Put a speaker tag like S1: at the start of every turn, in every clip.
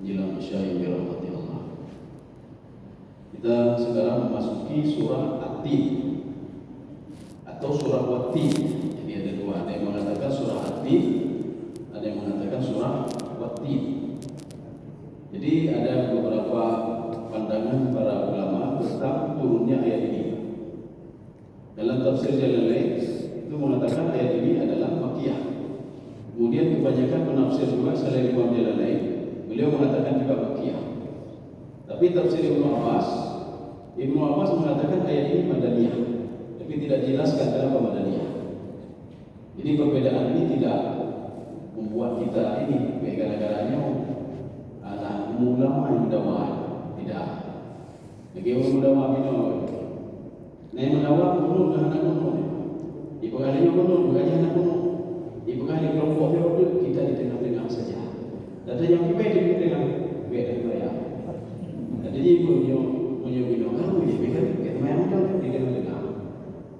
S1: menjelang Isya yang dirahmati Allah. Kita sekarang memasuki surah At-Tin atau surah Wat-Tin. Jadi ada dua, ada yang mengatakan surah At-Tin, ada yang mengatakan surah Wat-Tin. Jadi ada beberapa pandangan para ulama tentang turunnya ayat ini. Dalam tafsir Jalalain itu mengatakan ayat ini adalah Makkiyah. Kemudian kebanyakan penafsir juga selain Imam Jalalain, beliau mengatakan juga Makkiyah. Tapi tafsir Ibnu Abbas mengatakan ayat ini Madaniyah, tapi tidak jelaskan kenapa Madaniyah. Jadi perbedaan ini tidak membuat kita ini gara-garanya anak ulama yang dakwah, tidak. Bagi orang dakwah ini, nah mendakwah gunung dengan anak gunung, ibu kalinya gunung, bukannya anak gunung. Ibu kali kelompok itu kita di tengah-tengah saja. Data yang kita di tengah beda bayar. Jadi ibu punya bino kamu ini beda kita main macam di tengah-tengah.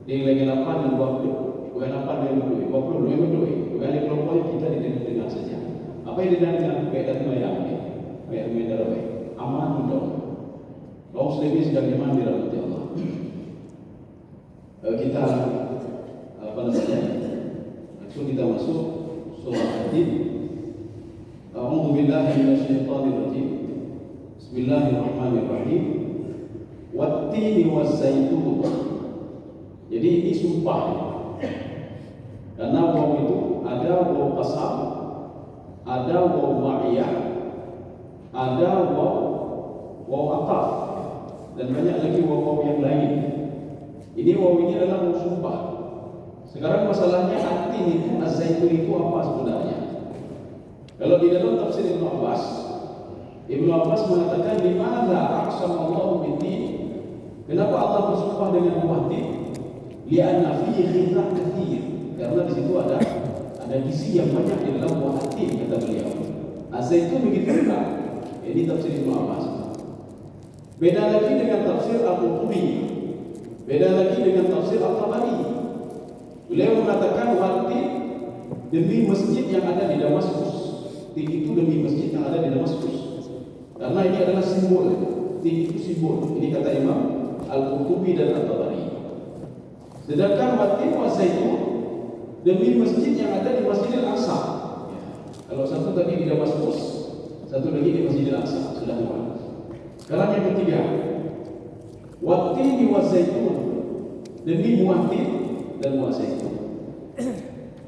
S1: Di lagi 8 dan 20, bukan 8 dan 20, 20 dan 20. Bukan di kelompok kita di tengah-tengah saja. Apa yang dinamakan beda bayar ini? Beda bayar. Aman dong. Kaum muslimin sedang iman di rahmat Allah. Kita apa namanya? So kita masuk surah At-Tin. A'udzu billahi minasyaitonir rajim. Bismillahirrahmanirrahim. Wat-tini waz-zaitun. Jadi ini sumpah. Karena waw itu ada waw qasam, ada waw ma'iyah, ada waw ataf, dan banyak lagi waw yang lain. Ini waw ini adalah waw sumpah. Sekarang masalahnya At-Tin itu, Az-Zaitun itu apa sebenarnya? Kalau di dalam tafsir Ibnu Abbas mengatakan di mana aqsamallahu bin-tin. Kenapa Allah bersumpah dengan Wat-Tin? Li'anna fihi khairan katsir. Karena di situ ada gizi yang banyak di dalam Wat-Tin, kata beliau. Az-Zaitun begitu juga. Ini tafsir Ibnu Abbas. Beda lagi dengan tafsir Al-Qurtubi. Beda lagi dengan tafsir Al-Tabari. Beliau mengatakan Wat-Tin demi masjid yang ada di Damaskus. Tin itu demi masjid yang ada di Damaskus. Karena ini adalah simbol. Tin itu simbol. Ini kata Imam Al-Qurtubi dan At-Tabari. Sedangkan Wat-Tin waz-Zaitun demi masjid yang ada di Masjidil Aqsa. Kalau satu tadi di Damaskus, satu lagi di Masjidil Aqsa. Sudah dua. Sekarang yang ketiga, Wat-Tin waz-Zaitun demi buah tin dan buah zaitun.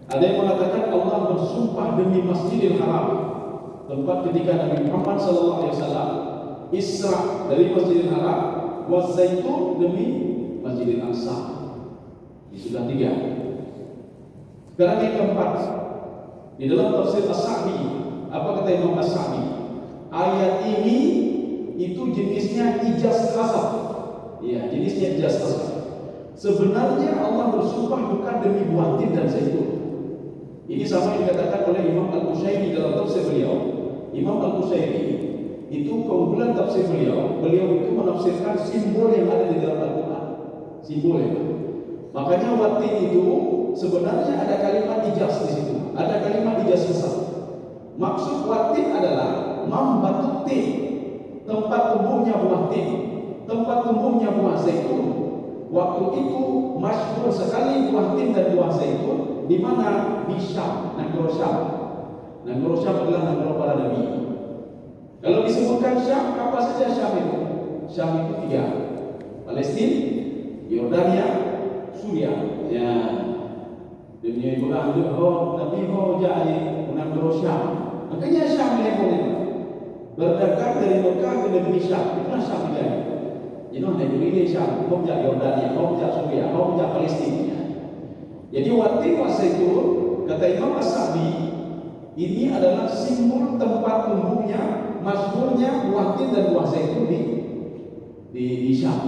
S1: Ada yang mengatakan Allah bersumpah demi Masjidil Haram, tempat ketika Nabi Muhammad SAW Isra dari Masjidil Haram, wa zaitun demi Masjidil Aqsa. Ini sudah tiga. Sekarang yang keempat, di dalam tafsir As-Sa'di, apa kata Imam As-Sa'di? Ayat ini itu jenisnya ijaz qasam. Ya, jenisnya ijaz qasam. Sebenarnya Allah bersumpah bukan demi buah tin dan zaitun. Ini sama yang dikatakan oleh Imam Al-Qushairi dalam tafsir beliau. Imam Al-Qushairi itu keunggulan tafsir beliau itu menafsirkan simbol yang ada di dalam Al-Quran. Simbol yang ada. Makanya Wat-Tin itu sebenarnya ada kalimat ijaz di situ. Ada kalimat ijaz besar. Maksud Wat-Tin adalah mambatut tin, tempat tumbuhnya buah tin, tempat tumbuhnya buah zaitun. Waktu itu masyhur sekali buah tin dan buah zaitun di mana? Di Syam, negara Syam. Negara Syam adalah negara para nabi. Kalau disebutkan Syam, apa saja Syam itu? Syam itu tiga: Palestina, Yordania, Suria. Ya, dunia Ibrahim Nabi jadi negara Syam. Makanya Syam levelnya berdagang dari Mekah ke negeri Syam. Itulah Syam dia. Jadi negeri ini Syam, hujah Yordania, hujah Suria, hujah Palestina. Jadi Wat-Tin waz-Zaitun, kata Imam As-Sa'di, ini adalah simbol tempat tumbuhnya, masyhurnya buah tin dan buah zaitun di Syam.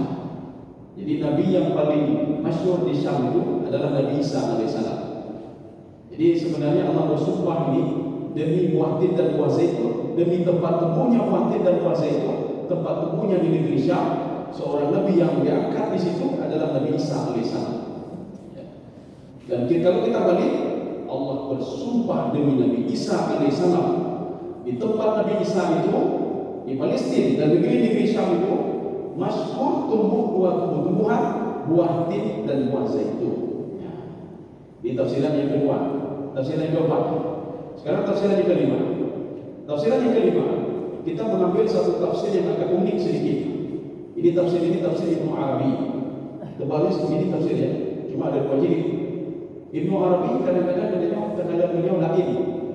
S1: Jadi Nabi yang paling masyhur di Syam itu adalah Nabi Isa alaihissalam. Jadi sebenarnya Allah bersumpah ini demi buah tin dan buah zaitun, demi tempat tumbuhnya buah tin dan buah zaitun, tempat tumbuhnya di negeri Syam. Seorang Nabi yang diangkat di situ adalah Nabi Isa alaihissalam. Dan kalau kita balik, Allah bersumpah demi Nabi Isa alaihissalam Di tempat Nabi Isa itu, di Palestina dan negeri-negeri Syam itu, masyhur tumbuh dua tumbuhan, buah tin dan buah zaitun. Ya. Di tafsiran yang kedua, tafsiran yang keempat. Sekarang tafsiran yang kelima. Tafsiran yang kelima, kita mengambil satu tafsir yang agak unik sedikit. Ini tafsir Ibnu Arabi. Terbalik ini tafsirnya, cuma ada dua jilid. Ibnu Arabi kadang-kadang beliau lain.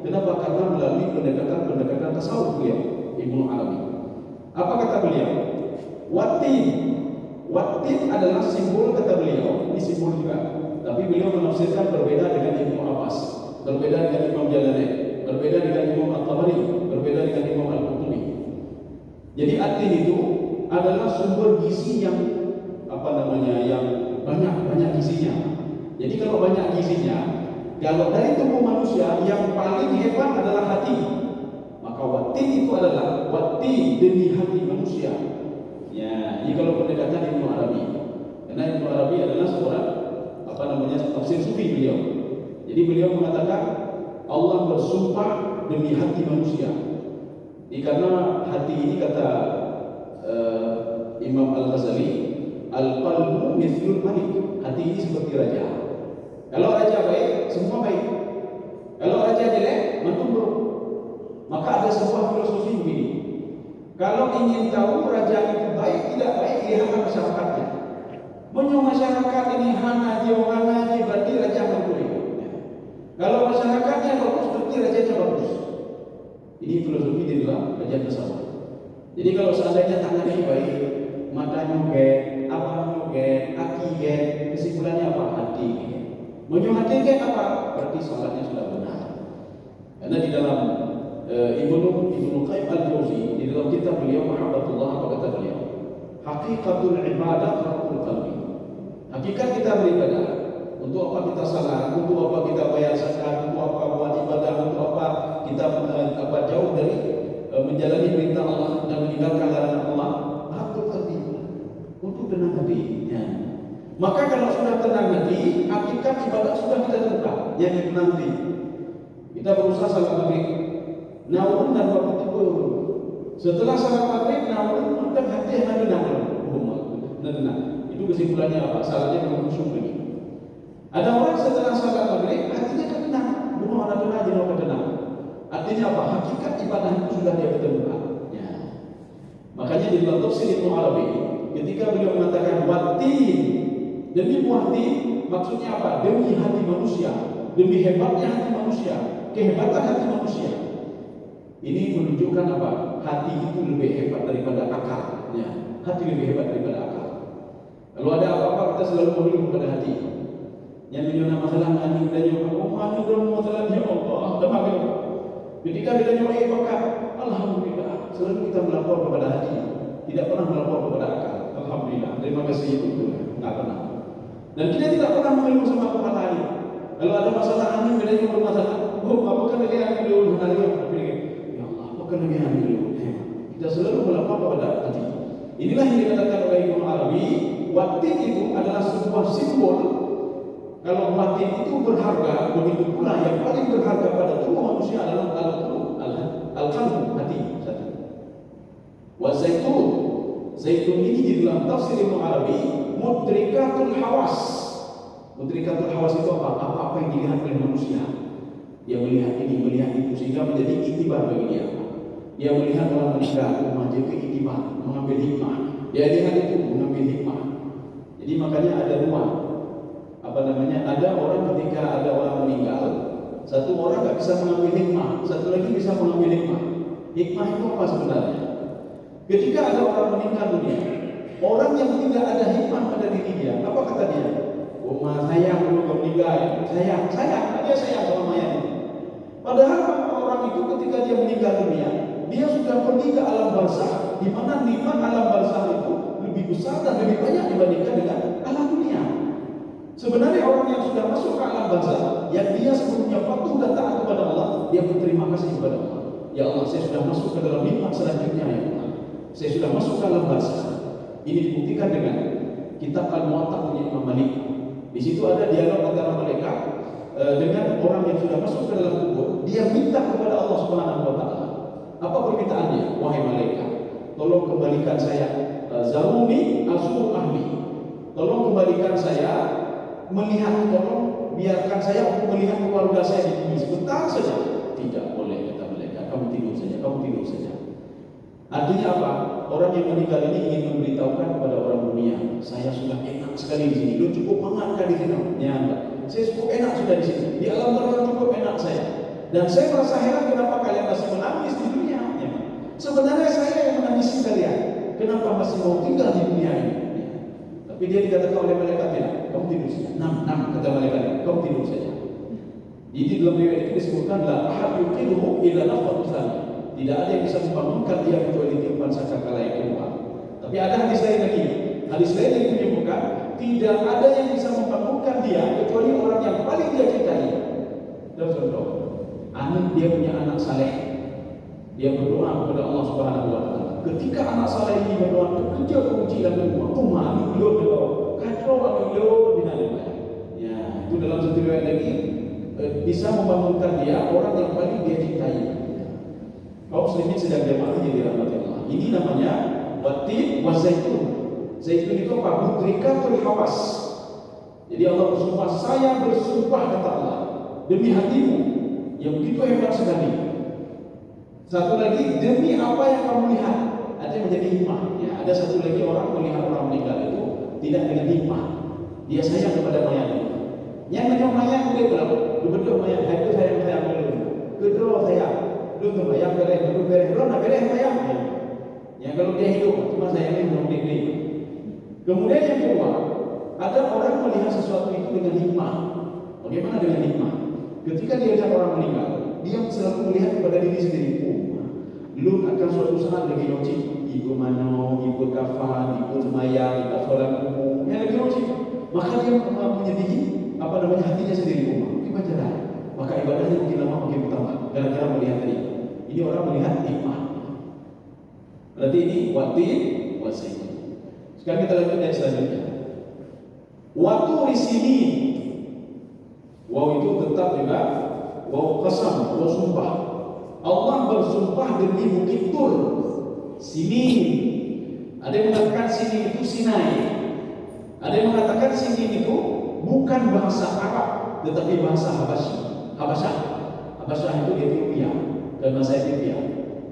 S1: Kenapa? Karena melalui pendekatan tasawuf beliau, Ibnu Arabi. Apa kata beliau? Watin adalah simbol, kata beliau. Ini simbol juga. Tapi beliau menafsirkan berbeda dengan Ibnu Abbas, berbeda dengan Imam Jalalain, berbeda dengan Imam At-Tabari, berbeda dengan Imam Al-Qurtubi. Jadi atin itu adalah sumber gizi yang yang banyak gizinya. Jadi kalau banyak gizinya, kalau dari tubuh manusia yang paling hebat adalah hati, maka watin itu adalah wati demi hati manusia. Ya, ini kalau pendekatan Ibnu Arabi. Karena Ibnu Arabi adalah seorang tafsir sufi beliau. Jadi beliau mengatakan Allah bersumpah demi hati manusia. Ini karena hati ini kata Imam Al-Ghazali, al-qalbu mithlul malik. Hati ini seperti raja. Kalau raja baik, semua baik. Kalau raja jelek, menunduk. Maka ada sebuah filosofi begini. Kalau ingin tahu raja itu baik tidak baik, lihatlah masyarakatnya. Menyo masyarakat ini hangaji, berarti raja bagus. Kalau masyarakatnya bagus, berarti rajanya bagus. Ini filosofi di dalam raja tersebut. Jadi kalau seandainya tangannya baik, matanya get, apa get, kaki get, kesimpulannya apa? Hati get. Menyo hati get apa? Berarti salatnya sudah benar. Karena di dalam Ibnu Qayyim Al-Jauzi, di dalam kitab beliau Mahabbatullah, apa kata beliau? Hakikatul ibadah rabbul qalbi. Hakikat kita beribadah. Untuk apa kita salat, untuk apa kita bayar zakat, untuk apa buat ibadah, untuk apa kita jauh dari menjalani perintah Allah dan meninggalkan larangan Allah, rabbul qalbi. Untuk tenang hati. Ya. Maka kalau sudah tenang hati, hakikat ibadah sudah kita tentukan. Yang nanti kita berusaha salat maghrib, namun dan waktu itu setelah salat maghrib, namun dan hati yang tenang. Itu kesimpulannya apa? Salatnya belum khusyuk lagi. Ada orang setelah salat maghrib hatinya tenang, belum ada tenang. Artinya apa? Hakikat ibadah itu sudah dia ketemukan. Ya. Makanya di dalam tafsir Ibnu Arabi, ketika beliau mengatakan watin demi buah tin, maksudnya apa? Demi hati manusia, demi hebatnya hati manusia, kehebatan hati manusia. Ini menunjukkan apa? Hati itu lebih hebat daripada akal. Ya. Hati lebih hebat daripada akal. Kalau ada apa-apa kita selalu mengeluh kepada hati. Yang menyona masalah ani dan yang ani dan masalah ya Allah. Demakan. Ketika kita nyoba bakat, alhamdulillah. Selalu kita melapor kepada hati, tidak pernah melapor kepada akal. Alhamdulillah. Terima kasih itu. Tidak pernah. Dan kita tidak pernah mengeluh sama kepala ani. Kalau ada masalah ani, kita nyoba masalah. Oh, apakah lagi ani dulu? Ya Allah, apakah lagi ani dulu? Kita selalu melapor kepada hati. Inilah yang dikatakan oleh Ibnu Arabi. Watin itu adalah sebuah simbol. Kalau watin itu berharga, begitu pula yang paling berharga pada tubuh manusia adalah al-qalbu, hati. Wa zaitun. Zaitun ini di dalam tafsir Ibnu Arabi mudrikatul hawas. Mudrikatul hawas itu apa? Apa yang dilihat oleh manusia. Dia melihat ini, melihat itu, sehingga menjadi iktibar bagi dia. Dia melihat orang menikah, menjadi iktibar, mengambil hikmah. Dia lihat itu, mengambil hikmah. Jadi makanya ada dua, ada orang ketika ada orang meninggal, satu orang tak bisa mengambil hikmah, satu lagi bisa mengambil hikmah. Hikmah itu apa sebenarnya? Ketika ada orang meninggal dunia, orang yang tidak ada hikmah pada diri dia, apa kata dia? Oh, sayang dulu meninggal, sayang, dia sayang sama mayat itu. Padahal orang itu ketika dia meninggal dunia, dia sudah pergi ke alam barzakh, di mana nikmat alam barzakh itu lebih besar dan lebih banyak dibandingkan dengan alam dunia. Sebenarnya orang yang sudah masuk ke alam barzakh, yang dia sebelumnya patuh dan taat kepada Allah, dia berterima kasih kepada Allah. Ya Allah, saya sudah masuk ke dalam nikmat selanjutnya ya Allah. Saya sudah masuk ke alam barzakh. Ini dibuktikan dengan kitab Al-Muwatta punya Imam Malik. Di situ ada dialog antara mereka dengan orang yang sudah masuk ke dalam kubur. Dia minta kepada Allah Subhanahu wa taala. Apa permintaannya? Wahai malaikat, tolong kembalikan saya, zaruni azur ahli. Tolong kembalikan saya melihat, tolong biarkan saya untuk melihat keluarga saya di bumi sebentar saja. Tidak boleh, kata malaikat, kamu tidur saja, kamu tidur saja. Artinya apa? Orang yang meninggal ini ingin memberitahukan kepada orang dunia, saya sudah enak sekali di sini. Lu cukup mengangkat di sini. Ya enggak. Saya cukup enak sudah di sini. Di alam barzakh cukup enak saya. Dan saya merasa heran kenapa kalian masih menangis di dunia. Ya. Sebenarnya saya yang menangisi kalian. Kenapa masih mau tinggal di dunia ini? Ya. Tapi dia dikatakan oleh malaikat, tidak, kamu tidur saja. Nam, kata malaikat, kamu tidur saja. Jadi dalam riwayat itu disebutkan la ahad yuqiduhu illa nafatu tsani. Tidak ada yang bisa membangunkan dia kecuali tiupan sangkakala yang kedua. Tapi ada hadis lain lagi. Hadis lain yang menyebutkan tidak ada yang bisa membangunkan dia kecuali orang yang paling dia cintai. Contoh, dia punya anak saleh. Dia berdoa kepada Allah Subhanahu wa taala. Ketika anak saleh ini berdoa, kerja kunci dan berdoa, "Umma beliau berdoa, kacau beliau binatang." Ya, itu dalam satu riwayat lagi bisa membangunkan dia orang yang paling dia cintai. Kaum muslimin sedang jamaah jadi rahmat Allah. Ini namanya watin wa zaitun. Zaitun itu apa? Mudrikatul hawas. Jadi Allah bersumpah, saya bersumpah kata Allah demi hatimu yang begitu hebat sekali. Satu lagi, demi apa yang kamu lihat. Ada yang menjadi hikmah. Ya, ada satu lagi orang melihat orang meninggal itu tidak dengan hikmah. Dia sayang kepada mayat itu. Yang menyok mayat dia bilang, lu berdua mayat, itu sayang dulu. Kedua sayang. Lu terbayang beres, lu nak beres sayang. Ya kalau dia hidup, cuma sayangnya belum dibeli. Kemudian yang kedua, ada orang melihat sesuatu itu dengan hikmah. Bagaimana dengan hikmah? Ketika dia lihat orang meninggal, dia selalu melihat kepada diri sendiri. Lu akan suatu saat lagi nyuci, ibu mano, ibu kafan, ibu semayang, ibu sholat umum, yang lagi nyuci. Maka dia menyedihi hatinya sendiri. Gimana cara? Maka ibadahnya mungkin lama makin bertambah. Gara-gara melihat tadi. Ini orang melihat hikmah. Berarti ini watin wasai. Sekarang kita lanjut ayat selanjutnya. Waktu di sini, waw itu tetap juga waw qasam, waw sumpah. Allah bersumpah demi bukit Tur, Sini. Ada yang mengatakan sini itu Sinai. Ada yang mengatakan sini itu bukan bahasa Arab, tetapi bahasa Habasyah itu Ethiopia dan bahasa Ethiopia.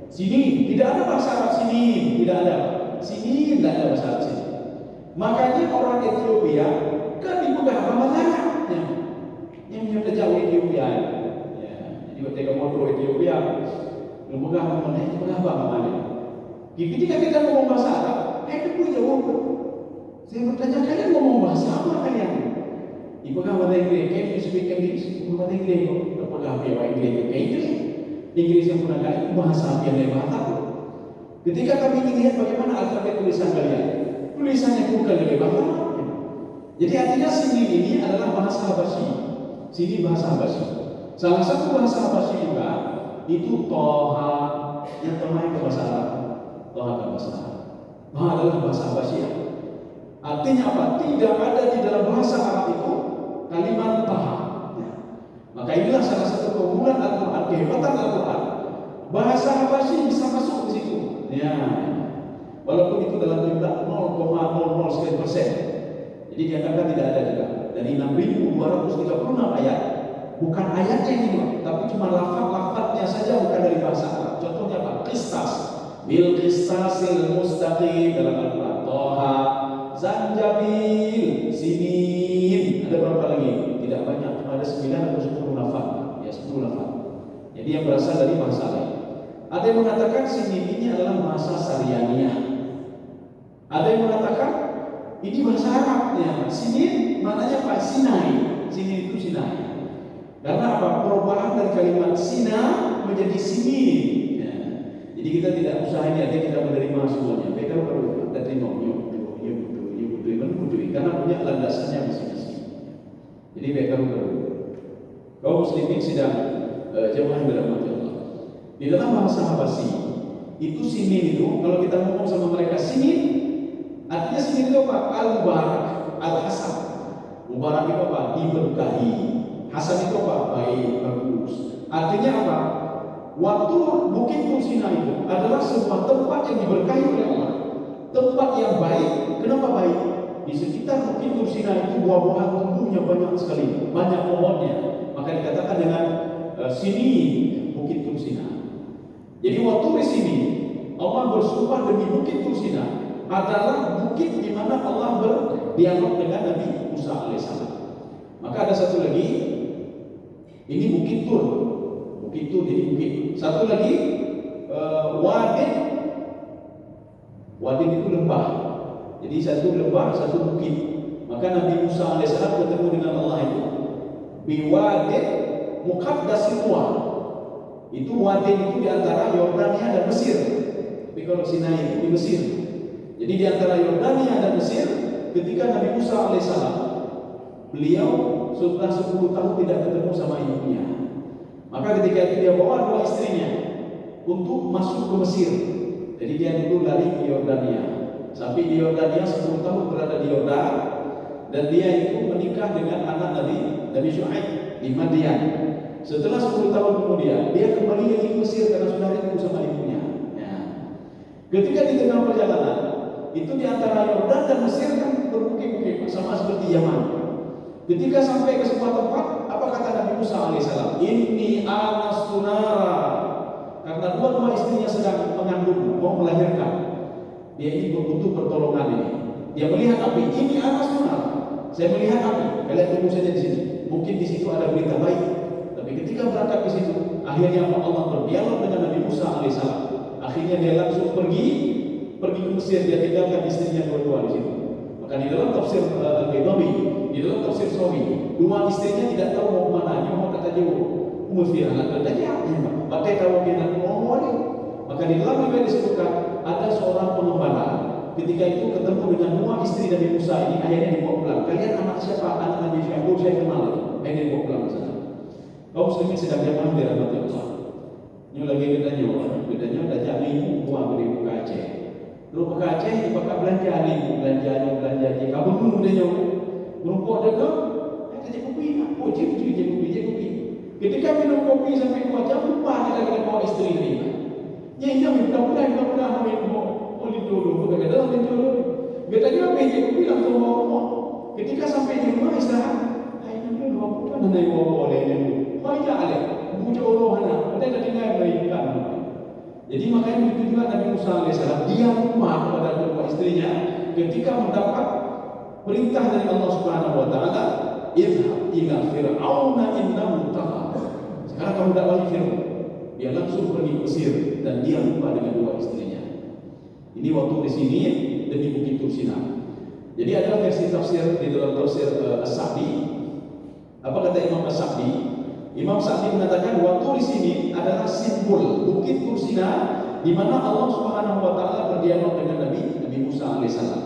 S1: Sini tidak ada bahasa Arab sini, tidak ada. Sini tidak ada bahasa Arab sini. Makanya orang Ethiopia kan dipegang bahasanya. Yang jauh Ethiopia. Jadi ketika motor Ethiopia, memegang mana itu mengapa mana? Ketika kita ngomong bahasa Arab, itu pun jawab. Saya bertanya kalian ngomong bahasa apa kalian? Dipegang bahasa Inggris, can you speak English? Bahasa Inggris, pegang bahasa Inggris. Inggris yang pernah kali bahasa yang lain bahasa. Ketika kami ingin lihat bagaimana alfabet tulisan kalian, tulisannya bukan dari bahasa. Jadi artinya sini ini adalah bahasa Habasyi. Sini bahasa Habasyi. Salah satu bahasa Habasyi juga itu Toha, yang termain ke bahasa Arab. Toha ke bahasa Arab. Toha adalah bahasa Habasyi. Artinya apa? Tidak ada di dalam bahasa Arab itu kalimat Toha. Maka inilah salah satu keunggulan Al-Quran, kehebatan Al-Quran. Bahasa Habasyi bisa masuk di situ. Ya, walaupun itu dalam jumlah 0,00 sekian persen. Jadi dianggap tidak ada juga. Dari 6.236 ayat, bukan ayatnya ini, tapi cuma lafaz-lafaznya saja, bukan dari bahasa Arab. Contohnya apa? Qistas, bil qistasil mustaqim dalam Al-Quran. Toha, Zanjabil, Sinin. Ada berapa lagi? Tidak banyak, ada 9 atau 10 lafaz. Ya 10 lafaz. Jadi yang berasal dari bahasa lain. Ada yang mengatakan Sinin ini adalah bahasa Saryaniyah. Ada yang mengatakan ini bahasa Arabnya. Sinin maknanya apa? Sinai. Sinin itu Sinai. Karena apa? Perubahan dari kalimat Sina menjadi Sinin. Ya. Jadi kita tidak usah ini, artinya kita menerima semuanya. Mereka baru kita terima. Karena punya landasannya masing-masing. Jadi mereka baru. Kaum muslimin sedang jemaah dirahmati Allah. Di dalam bahasa Habasyi itu Sinin itu kalau kita ngomong sama mereka Sinin, artinya Sinin itu apa? Al-Mubarak, Al-Hasan. Mubarak itu apa? Diberkahi. Hasan itu apa? Baik, bagus. Artinya apa? Watur Bukit Tur Sina itu adalah sebuah tempat yang diberkahi oleh Allah, tempat yang baik. Kenapa baik? Di sekitar Bukit Tur Sina itu buah-buahan tumbuhnya banyak sekali, banyak pohonnya. Maka dikatakan dengan sini Bukit Tur Sina. Jadi waktu di sini Allah bersumpah demi Bukit Tur Sina adalah bukit di mana Allah berdialog dengan Nabi Musa alaihissalam. Maka ada satu lagi, ini Bukit Tur. Bukit Tur jadi bukit. Satu lagi Wadin. Wadin itu lembah. Jadi satu lembah, satu bukit. Maka Nabi Musa alaihissalam bertemu dengan Allah itu biwadin muqaddasin wa. Itu Wadin itu di antara Yordania dan Mesir. Tapi kalau Sinai itu di Mesir. Jadi di antara Yordania dan Mesir, ketika Nabi Musa alaihissalam, beliau sudah 10 tahun tidak ketemu sama ibunya. Maka ketika itu dia bawa 2 istrinya untuk masuk ke Mesir. Jadi dia dulu lari ke Yordania. Sampai di Yordania 10 tahun berada di Yordan, dan dia itu menikah dengan anak Nabi Syuaib di Madian. Setelah 10 tahun kemudian dia kembali lagi ke Mesir karena sudah rindu sama ibunya. Ya. Ketika di tengah perjalanan itu di antara Yordan dan Mesir kan berbukit-bukit sama seperti Yaman. Ketika sampai ke sebuah tempat, apa kata Nabi Musa alaihissalam? Inni anastu nara. Karena dua istrinya sedang mengandung, mau melahirkan. Dia ini butuh pertolongan ini. Dia melihat api. Ini anastu nara. Saya melihat api. Kalian tunggu saja di sini. Mungkin di situ ada berita baik. Tapi ketika berangkat ke situ, akhirnya Allah berdialog dengan Nabi Musa alaihissalam. Akhirnya dia langsung pergi ke Mesir. Dia tinggalkan istrinya dua-dua di situ. Maka di dalam tafsir Al-Baydawi, di dalam tafsir Sawi, 2 istrinya tidak tahu mau kemana. Dia mau kata dia Musfir anak kerjanya pakai tahu dia mau ni. Maka di dalam juga disebutkan ada seorang pengembala. Ketika itu ketemu dengan 2 istri Nabi Musa ini, akhirnya dibawa pulang. Kalian anak siapa? Anak Nabi Syuaib. Saya kenal. Akhirnya dibawa pulang ke sana. Kaum muslimin sedang jamaah di rahmat Allah. Ini lagi bedanya ada jadi buang dari buka Aceh. Lalu buka Aceh dipakai belanja dia. Kamu dulu dia merumput dia ke? Kita kopi. Oh, kopi. Ketika minum kopi sampai 2 jam, lupa kita bawa istri ini. Ya ini mudah-mudahan boleh dulu. Kadang-kadang dulu. Kita juga pergi kopi langsung bawa rumah. Ketika sampai di rumah istirahat, ini dulu apa nak bawa oleh ini. Oh iya ada, bujuk orang mana? Kita dah dengar baikkan. Jadi makanya begitu juga Nabi Musa alaihissalam dia lupa kepada kedua istrinya ketika mendapat perintah dari Allah Subhanahu Wa Taala, idhab ila fir'auna innahu tagha. Sekarang kamu dakwahi Fir'aun. Dia langsung pergi ke Mesir dan dia lupa dengan 2 istrinya. Ini waktu di sini demi Bukit Tur Sina. Jadi ada versi tafsir di dalam tafsir As-Sa'di. Apa kata Imam As-Sa'di? Imam Sa'di mengatakan waktu di sini adalah simbol Bukit Tur Sina di mana Allah Subhanahu Wa Taala berdialog dengan Nabi Musa alaihissalam.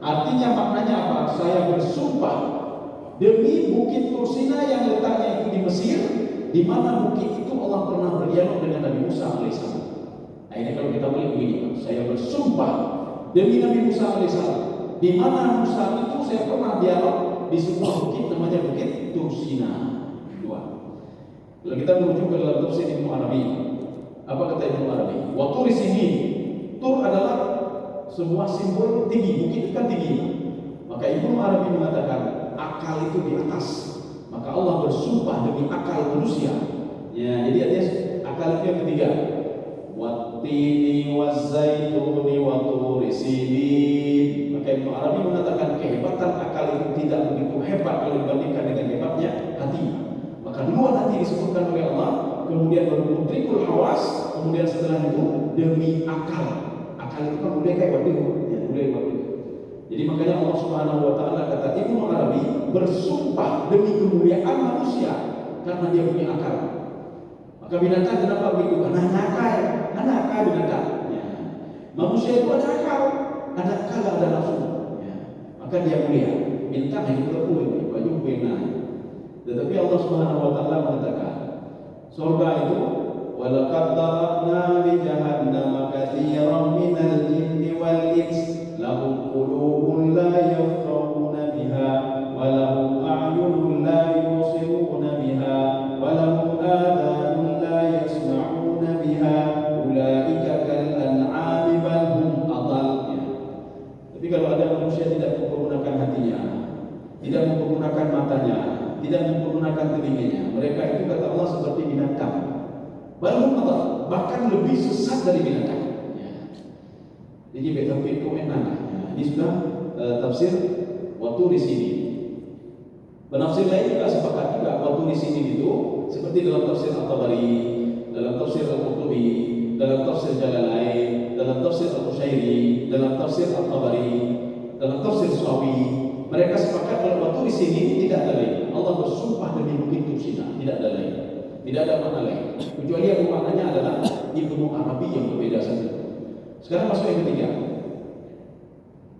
S1: Artinya maknanya apa? Saya bersumpah demi Bukit Tur Sina yang letaknya itu di Mesir, di mana bukit itu Allah pernah berdialog dengan Nabi Musa alaihissalam. Nah ini kalau kita boleh begini, saya bersumpah demi Nabi Musa alaihissalam, di mana Musa itu saya pernah dialog di sebuah bukit namanya Bukit Tur Sina. Kalau kita merujuk ke dalam tafsir Ibnu Arabi, apa kata Ibnu Arabi? Waktu di sini Tur adalah sebuah simbol tinggi, bukit itu kan tinggi. Maka Ibnu Arabi mengatakan akal itu di atas. Maka Allah bersumpah demi akal manusia. Ya, jadi ada akal itu yang ketiga. Wattini wazzaituni wa turi sinin. Maka Ibnu Arabi mengatakan kehebatan akal itu tidak begitu hebat kalau dibandingkan dengan hebatnya hati. Maka duluan nanti disebutkan oleh Allah, kemudian baru mudrikul hawas, kemudian setelah itu demi akal. Akal itu kan mulai kayak waktu itu. Jadi makanya Allah Subhanahu Wa Taala kata Ibnu Arabi bersumpah demi kemuliaan manusia karena dia punya akal. Maka binatang kenapa begitu? Karena nakal binatang. Ya. Manusia itu ada akal, ada nafsu. Ya. Maka dia mulia. Bintang yang berpuluh baju benar. Tetapi Allah Subhanahu Wa Taala mengatakan surga itu walaqad darabna li jahannama katsiran minal jinni wal ins lahum qulubun la yafqahuna biha wa lahum a'yunun la yubsiruna biha wa lahum adhanun la yasma'una mempergunakan matanya, tidak mempergunakan telinganya. Mereka itu kata Allah seperti binatang. Bahkan lebih sesat dari binatang. Ya. Jadi betul itu enak. Ini sudah tafsir waktu di sini. Penafsir lain juga sepakat juga waktu di sini itu seperti dalam tafsir At-Tabari, dalam tafsir Al-Qurtubi, dalam tafsir Jalalain, dalam tafsir Al-Qushairi, dalam tafsir At-Tabari, dalam tafsir Sawi. Mereka sepakat kalau waktu di sini tidak ada lain. Allah bersumpah demi bukit Tursina, tidak ada lain. Tidak ada makna lain. Kecuali yang maknanya adalah Ibnu Arabi yang berbeda saja. Sekarang masuk yang ketiga.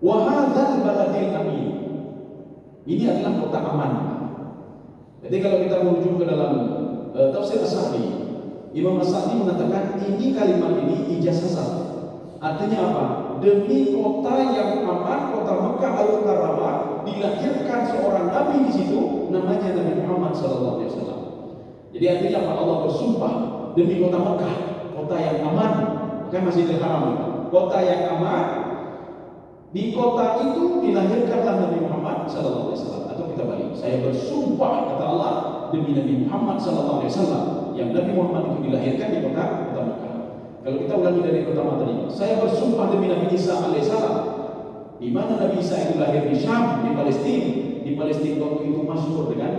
S1: Wa hadzal baladil amin. Ini adalah kota aman. Jadi kalau kita merujuk ke dalam tafsir As-Sa'di, Imam As-Sa'di mengatakan ini kalimat ini ijazah sah. Artinya apa? Demi kota yang aman, kota Mekah Al-Mukarramah, dilahirkan seorang nabi di situ, namanya Nabi Muhammad SAW. Jadi artinya apa? Allah bersumpah demi kota Mekah, kota yang aman, kan Masjidil Haram, kota yang aman. Di kota itu dilahirkanlah Nabi Muhammad SAW. Atau kita balik, saya bersumpah kata Allah demi Nabi Muhammad SAW, yang Nabi Muhammad itu dilahirkan di kota Mekah. Kalau kita ulangi dari pertama tadi, saya bersumpah demi Nabi Isa alaihissalam, di mana Nabi Isa itu lahir di Syam, di Palestina. Di Palestina waktu itu masyhur dengan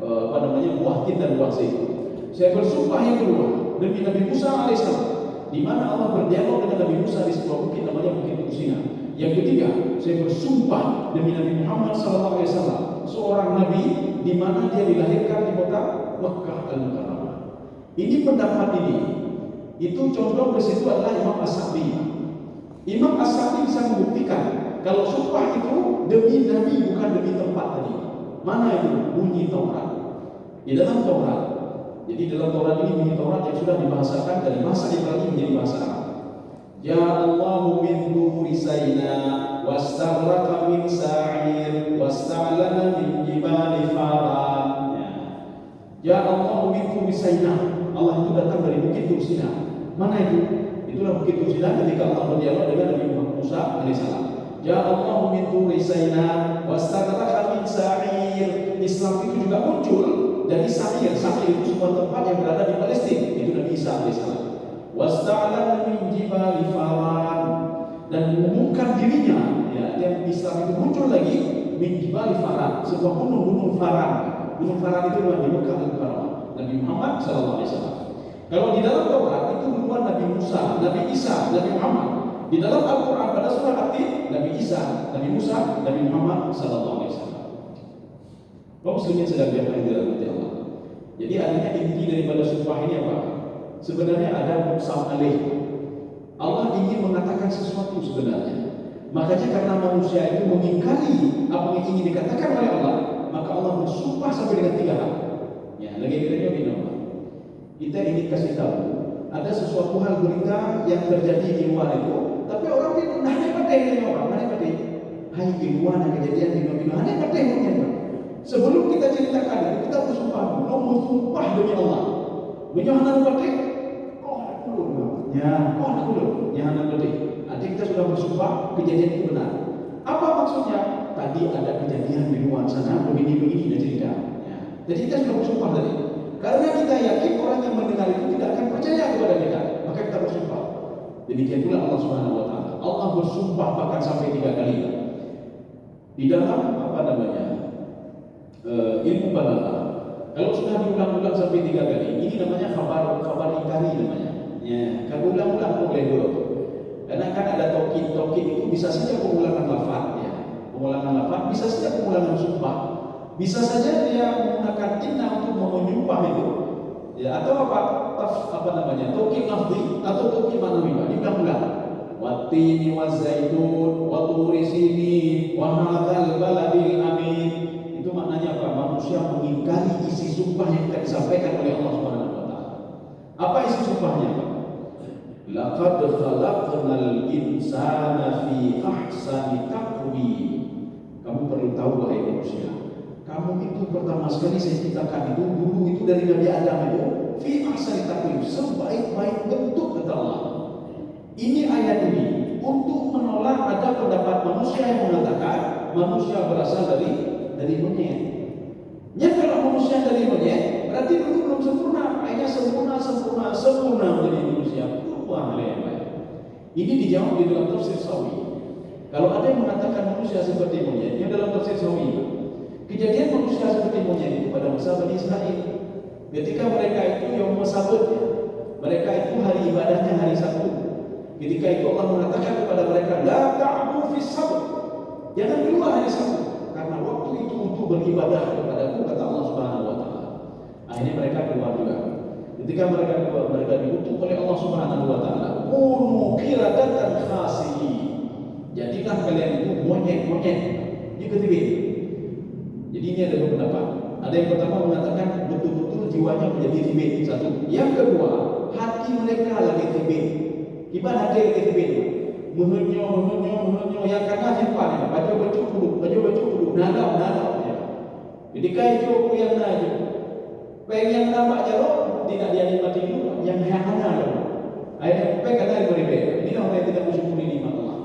S1: buah tin dan buah zaitun. Saya bersumpah yang kedua demi Nabi Musa alaihissalam, di mana Allah berdialog dengan Nabi Musa di sebuah bukit namanya Bukit Tursina. Yang ketiga, saya bersumpah demi Nabi Muhammad SAW, seorang Nabi di mana dia dilahirkan di kota Mekah Al-Mukarramah. Ini pendapat ini. Itu contoh di situ adalah Imam As-Sa'di. Imam As-Sa'di bisa membuktikan kalau sumpah itu demi Nabi bukan demi tempat tadi. Mana itu? Bunyi Taurat. Di dalam Taurat. Jadi dalam Taurat ini bunyi Taurat yang sudah dibahasakan dari bahasa Ibrani menjadi bahasa Arab. Ya Allahu min turi Saina wastaghraqa min sa'ir wasta'lana min jibali faran. Ya Allahu min turi Saina. Allah itu datang dari Bukit Tursina. Mana itu? Itulah Bukit Tursina ketika Allah berdialog dengan Nabi Musa alaihissalam. Ya Allahu min turi Saina wastaghraqa min sa'ir. Islam itu juga muncul dari Sa'ir. Sa'ir itu sebuah tempat yang berada di Palestina. Itu Nabi Isa alaihissalam. Wasta'lan min jibali faran, dan mengumumkan dirinya, ya, yang Islam itu muncul lagi min jibali faran, sebuah gunung Faran. Gunung Faran itu adalah di Mekah Al-Mukarramah. Nabi Muhammad SAW. Kalau di dalam Taurat itu duluan Nabi Musa, Nabi Isa, Nabi Muhammad. Di dalam Al-Quran pada surah At-Tin, Nabi Isa, Nabi Musa, Nabi Muhammad SAW. Kaum muslimin sedang yang dirahmati Allah. Jadi artinya inti daripada sumpah ini apa? Sebenarnya ada muksam alaih. Allah ingin mengatakan sesuatu sebenarnya. Makanya karena manusia itu mengingkari apa yang ingin dikatakan oleh Allah, maka Allah bersumpah sampai dengan 3 hal. Ya, lagi kiranya minum. Kita ingin kasih tahu ada sesuatu hal berita yang terjadi di luar itu, tapi orang itu nah ada patah orang, mana patah? Hai ilmuwan yang kejadian di dunia, ada patah mungkin. Sebelum kita ceritakan itu, kita bersumpah, bersumpah demi Allah. Menyohanan patah. Jangan boleh. Nanti kita sudah bersumpah kejadian itu benar. Apa maksudnya? Tadi ada kejadian di luar sana begini dan cerita. Ya. Jadi kita sudah bersumpah tadi. Karena kita yakin orang yang mendengar itu tidak akan percaya kepada kita, maka kita bersumpah. Demikian pula Allah Subhanahu Wa Taala. Allah bersumpah bahkan sampai 3 kali. Di dalam ilmu balaghah. Kalau sudah diulang-ulang sampai 3 kali, ini namanya khabar ingkari namanya. Ya, kalau ulang-ulang boleh dulu. Karena kan ada tokid itu bisa saja pengulangan lafaz, ya. Pengulangan lafaz bisa saja pengulangan sumpah. Bisa saja dia menggunakan inna untuk menyumpah itu. Ya, atau tokid lafzi atau tokid manawi, diulang-ulang. Wattini wazaitun wa turi sinin wa hadzal baladil amin. Itu maknanya apa? Manusia mengingkari isi sumpah yang telah disampaikan oleh Allah Subhanahu wa taala. Apa isi sumpahnya? Laqad khalaqnal insana fi ahsani taqwim. Kamu perlu tahu wahai manusia, kamu itu pertama sekali saya ciptakan itu dulu itu dari Nabi Adam itu fi ahsani taqwim, sebaik-baik bentuk kata Allah. Ini ayat ini untuk menolak ada pendapat manusia yang mengatakan manusia berasal dari dari monyet. Ya kalau manusia dari monyet, berarti dulu belum sempurna. Akhirnya sempurna menjadi manusia. Wah, lebar. Ini dijawab di dalam tafsir Sawi. Kalau ada yang mengatakan manusia seperti monyet, yang dalam tafsir Sawi, kejadian manusia seperti monyet itu pada masa Bani Israel. Ketika mereka itu yang Sabatnya, mereka itu hari ibadahnya hari Sabtu. Ketika itu Allah mengatakan kepada mereka, la ta'bu fis sabt. Jangan keluar hari Sabtu, karena waktu itu untuk beribadah kepadaku, kata Allah Subhanahu wa taala. Akhirnya mereka keluar juga. Ketika mereka keluar, mereka diutus oleh Allah Subhanahu wa taala. Kunu qiradatan khasi'in. Jadilah kalian itu monyet-monyet. Ini ketiga. Jadi ini ada dua pendapat. Ada yang pertama mengatakan betul-betul jiwanya menjadi tibet, satu. Yang kedua, hati mereka lagi tibet. Gimana hati lagi tibet? Mengenyo yang kanan simpan, baju dulu, nadau ya. Jadi kayak itu yang naju. Pengen nampak jauh tidak dinikmati dulu, yang mana loh. Akhirnya kata berbeda. Ini orang yang tidak bersyukur nikmat Allah.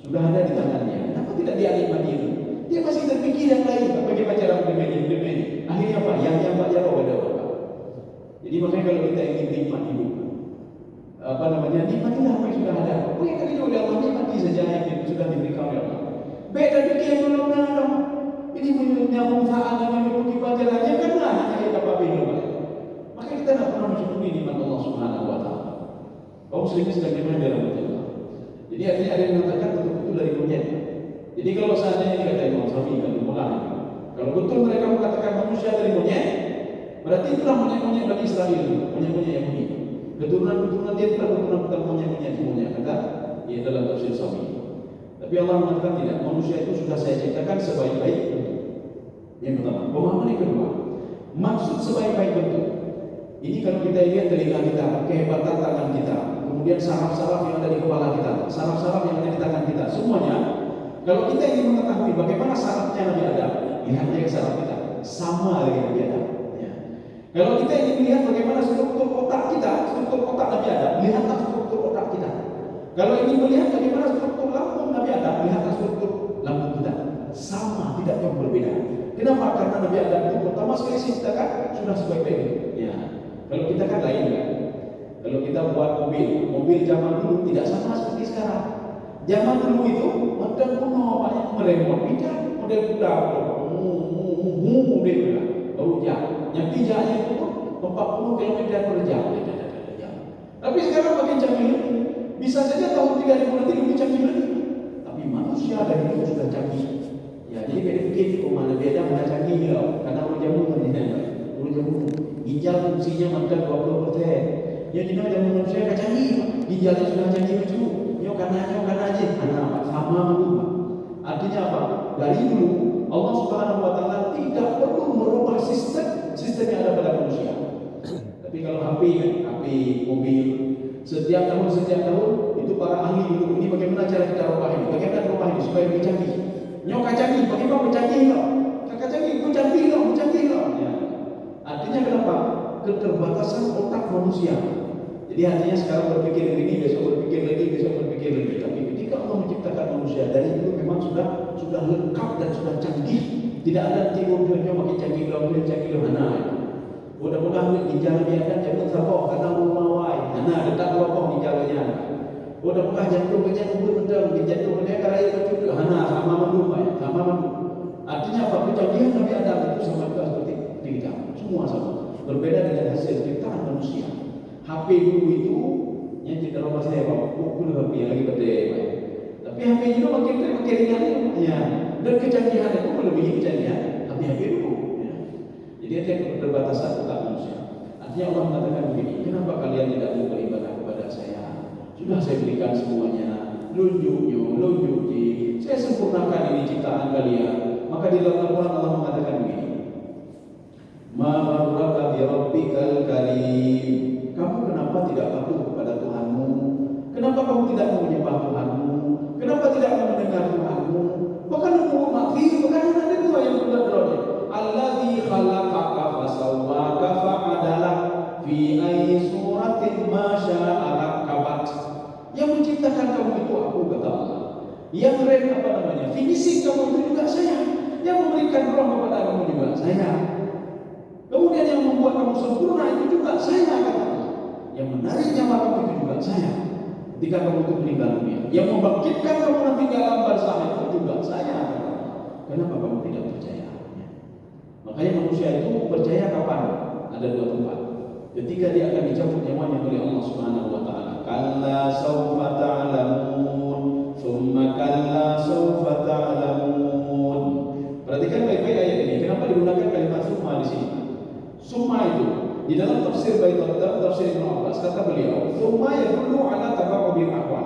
S1: Sudah ada di tangannya. Kenapa tidak dinikmati itu? Dia masih terpikir yang lain. Bagaimana cara berbeda? Akhirnya apa? Yang Pak Jarwo ada apa? Jadi makanya kalau kita ingin nikmat hidup, nikmatilah apa yang sudah ada. Apa yang tadi oleh Allah, nikmati saja yang sudah diberikan oleh Allah. Beda fikir belum ada. Ini menyambung saat dan menyambung pelajarannya karena hanya apa beda. Maka kita tidak pernah mensyukuri nikmat Allah Subhanahu wa taala. Kaum muslimin sedang dimana dalam Allah. Jadi artinya ada yang mengatakan betul-betul dari monyet. Jadi kalau seandainya dikata Imam Syafi'i dan ulama, kalau betul mereka mengatakan manusia dari monyet, berarti itulah monyet-monyet Bani Israel, monyet-monyet Yahudi. Keturunan dia itulah keturunan monyet-monyet semuanya, kata ya dalam tafsir Syafi'i. Tapi Allah mengatakan tidak, manusia itu sudah saya ciptakan sebaik-baik bentuk. Yang pertama, pemahaman yang kedua, maksud sebaik-baik bentuk. Ini kalau kita lihat telinga kita, kehebatan tangan kita, kemudian saraf-saraf yang ada di kepala kita, saraf-saraf yang ada di tangan kita, semuanya. Kalau kita ingin mengetahui bagaimana sarafnya Nabi Adam, lihatnya ke saraf kita, sama dengan Nabi Adam. Ya. Kalau kita ingin melihat bagaimana struktur otak kita, struktur otak Nabi Adam, lihatlah struktur otak kita. Kalau ingin melihat bagaimana struktur lambung Nabi Adam, lihatlah struktur lambung kita. Sama, tidak jauh berbeda. Kenapa? Karena Nabi Adam itu pertama sekali diciptakan sudah sebaik-baik. Ya. Kalau kita kan lain kan. Kalau kita buat mobil zaman dulu tidak sama seperti sekarang. Zaman dulu itu model kuno, banyak meremot bijak, model kuda, model ya, yang pijaknya itu 40 km per jam. Tapi sekarang makin canggih, bisa saja tahun 3000 nanti lebih canggih lagi. Tapi manusia dari itu sudah canggih. Ya, jadi beda pikir mana beda mana canggih loh, karena urut jamu, ginjal fungsinya makan 20%. Ya di dalam manusia kan canggih, ginjalnya sudah canggih lucu. Karena aja, sama dulu. Artinya apa? Dari dulu Allah Subhanahu wa taala tidak perlu merubah sistem yang ada pada manusia. Tapi kalau HP, mobil, setiap tahun itu para ahli dulu ini bagaimana cara kita rubah ini supaya lebih canggih. Nyoka canggih, bagaimana bercanggih loh? Kakak canggih, bercanggih loh. Ya. Artinya kenapa? Keterbatasan otak manusia. Jadi artinya sekarang berpikir begini, besok berpikir lagi. Tapi ketika Allah menciptakan manusia dari dulu memang sudah lengkap dan sudah canggih. Tidak ada tiba-tiba makin canggih mana. Mudah-mudahan ginjal dia kan jangan sabok karena rumawai. Detak rokok ginjalnya. Mudah-mudahan jantung betul ginjal dia karena itu sama mandu. Artinya apa? Kecanggihan Nabi Adam itu sama juga seperti kita. Semua sama. Berbeda dengan hasil ciptaan manusia. HP dulu itu yang tidak rumah saya pukul HP yang lagi pada tapi HP itu makin ringan ya. Dan kecanggihan itu melebihi kecanggihan HP dulu ya. Jadi ada keterbatasan otak manusia. Artinya Allah mengatakan begini, kenapa kalian tidak mau beribadah kepada saya? Sudah saya berikan semuanya, lunjuki, saya sempurnakan ini ciptaan kalian. Maka di dalam Al-Quran Allah mengatakan begini, ma marraka bi rabbikal karim. Kamu kenapa tidak patuh kepada Tuhanmu? Kenapa kamu tidak mau menyembah Tuhanmu? Kenapa tidak mau mendengar Tuhanmu? Bahkan mau maghfir, bahkan ada dua yang benar-benar. Alladzi khalaqaka fasawwaka fa'adalak fi ayyi suratin ma syaa rakabat. Yang menciptakan kamu itu aku, kata Allah. Yang finishing kamu itu juga saya. Yang memberikan roh kepada kamu juga saya. Kemudian yang membuat kamu sempurna itu juga saya, kata Allah. Yang menarik nyawa kamu itu juga saya. Ketika kamu itu meninggal dunia, yang membangkitkan kamu nanti dalam barzakh itu juga saya, kata Allah. Kenapa kamu tidak percaya? Makanya manusia itu percaya kapan? Ada dua tempat. Ketika dia akan dicabut nyawanya oleh Allah Subhanahu wa taala. Kalla sawfa ta'lamun, tsumma kalla sawfa ta'lamun. Perhatikan baik-baik ayat ini. Kenapa digunakan kalimat summa di sini? Summa itu di dalam tafsir Baitullah, dalam tafsir Ibnu Abbas, kata beliau, summa yadullu ala tabaqqul ahwal,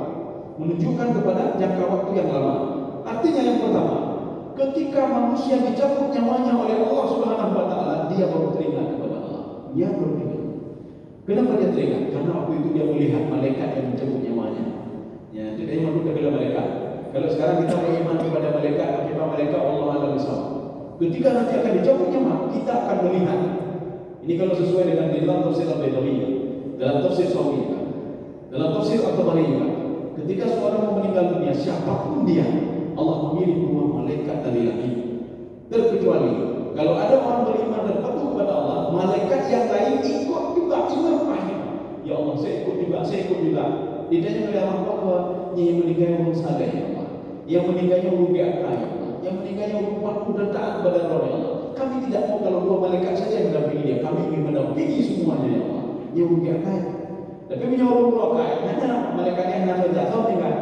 S1: menunjukkan kepada jangka waktu yang lama. Artinya yang pertama, ketika manusia dicabut nyawanya oleh Allah Subhanahu wa taala, dia baru teringat kepada Allah. Dia baru teringat. Kenapa dia teringat? Karena waktu itu dia melihat malaikat yang mencabut nyawanya. Ya, jadi iman kepada malaikat. Kalau sekarang kita beriman kepada malaikat, kita malaikat Allah Alam Islam. Ketika nanti akan dicabut nyawa, kita akan melihat. Ini kalau sesuai dengan dalam tafsir Al-Baydawi, dalam tafsir Sawi, dalam tafsir At-Tabari juga. Ketika seorang mau meninggal dunia, siapapun dia, Allah mengirim dua malaikat dari langit. Terkecuali kalau ada orang beriman dan patuh kepada Allah, malaikat yang lain ikut juga paham. Ya Allah, saya ikut juga. Tidaknya oleh Allah bahwa yang meninggalnya orang saleh, ya Allah. Yang meninggalnya orang biasa, ya Allah. Yang meninggalnya orang patuh dan taat kepada Allah, ya Allah. Kami tidak mau kalau dua malaikat saja yang mendampingi dia. Kami ingin mendampingi semuanya, ya Allah. Yang orang biasa. Tapi punya orang rokai, hanya malaikat yang nak jatuh tinggal,